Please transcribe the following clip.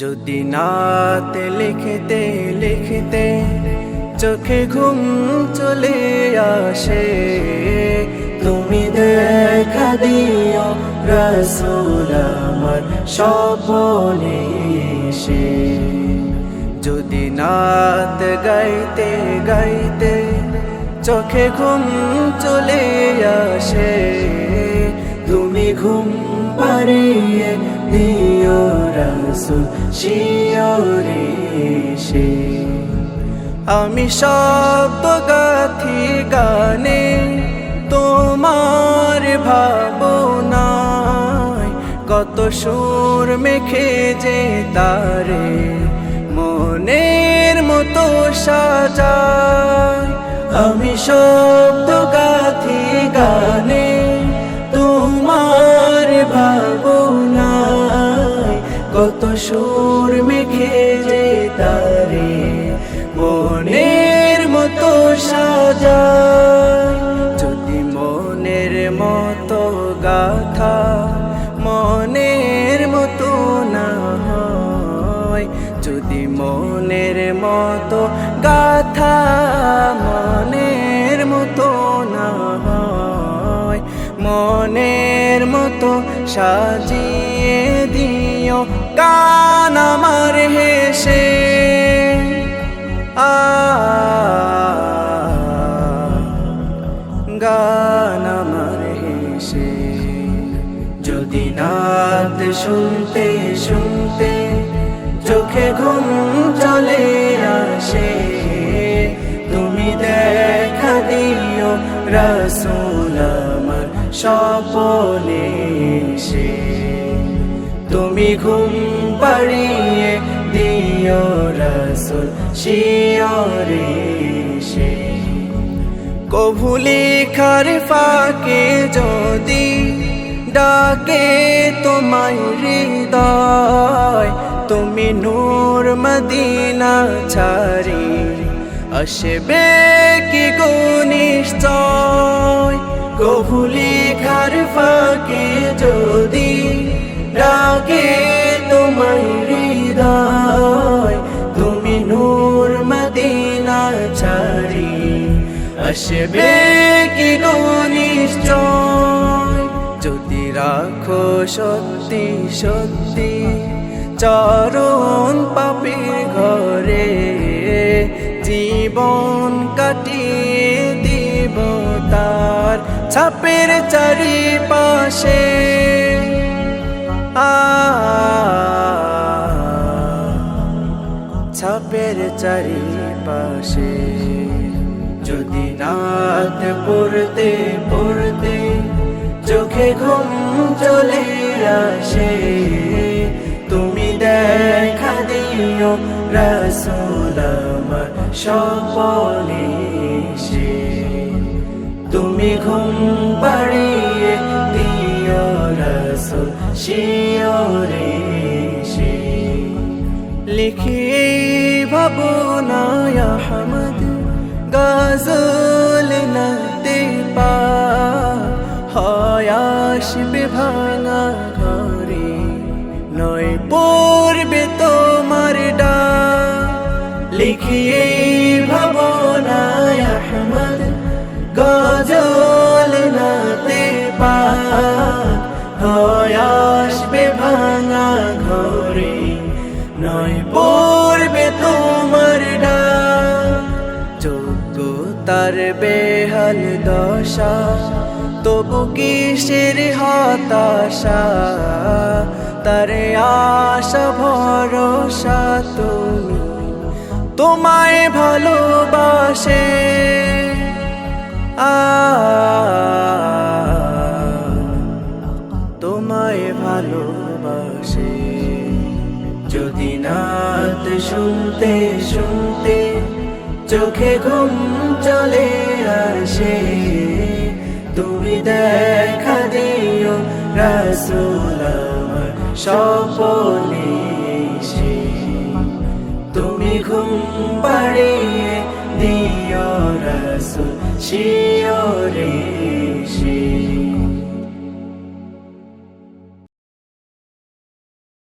যদি নাত লিখতে লিখতে চোখে ঘুম চলে আসে, তুমি দেখা দিও রাসূল আমার স্বপ্নে এসে। যদি নাত গাইতে গাইতে চোখে ঘুম চলে আসে, তুমি ঘুম পাড়িয়ে দিও রাসূল শিয়রে এসে। আমি শব্দ গাথি গানে তোমার ভাবনায়, কত সুর মেখে যে তারে মনের মতো সাজায়। আমি শব্দ গাথি গানে তোমার ভাবনায়, কত সুর মেখে যে তারে মনের মতো সাজায়। যদি মনের মতো গাথা মনের মতো না হয়, যদি মনের মতো গাথা মনের মতো না হয়, মনের মতো সাজিয়ে দিও গান আমার হেসে। গান আমার হেসে। যদি নাত শুনতে শুনতে চোখে ঘুম চলে আসে, তুমি দেখা দিও রাসূল আমার স্বপ্নে এসে। তুমি ঘুম পাড়িয়ে দিও রাসূল শিয়রে এসে। কভু লেখার ফাঁকে যদি ডাকে তোমায় হৃদয়, তুমি নূর মদিনা ছাড়ি আসবে কি গো নিশ্চয়। কভু লেখার ফাঁকে যদি ডাকে তোমায় হৃদয়, তুমি নূর মদিনা ছাড়ি আসবে কি গো নিশ্চয়। যদি রাখো সত্যি সত্যি চরণ পাপীর ঘরে, জীবন কাটিয়ে দিব তার ছাপের চারিপাশে। ছাপের চারিপাশে। যদি নাত পড়তে পড়তে চোখে ঘুম চলে আসে, তুমি দেখা দিও রাসূল আমার স্বপ্নে এসে। তুমি ঘুম পাড়িয়ে দিও রাসূল শিয়রে এসে। লিখি ভাবনায় আহমদ গজল নাতে পা, হয় আসবে ভাঙা ঘরে নয় পড়বে তোমার ডাক। লিখিয়ে ভাবনায় আহমদ গজল নাতে পা, হয় আসবে ভাঙা ঘরে নয় পড়বে তোমার ডাক। যোগ্যতার বেহাল দশা তবু কিসের হতাশা, তারে আশা ভরসা তুমি তোমায় ভালোবাসে। তোমায় ভালোবাসে। যদি নাত শুনতে শুনতে চোখে ঘুম চলে আসে, তুমি দেখা দিও রাসূল আমার স্বপ্নে এসে। তুমি ঘুম পাড়িয়ে দিও রাসূল শিয়রে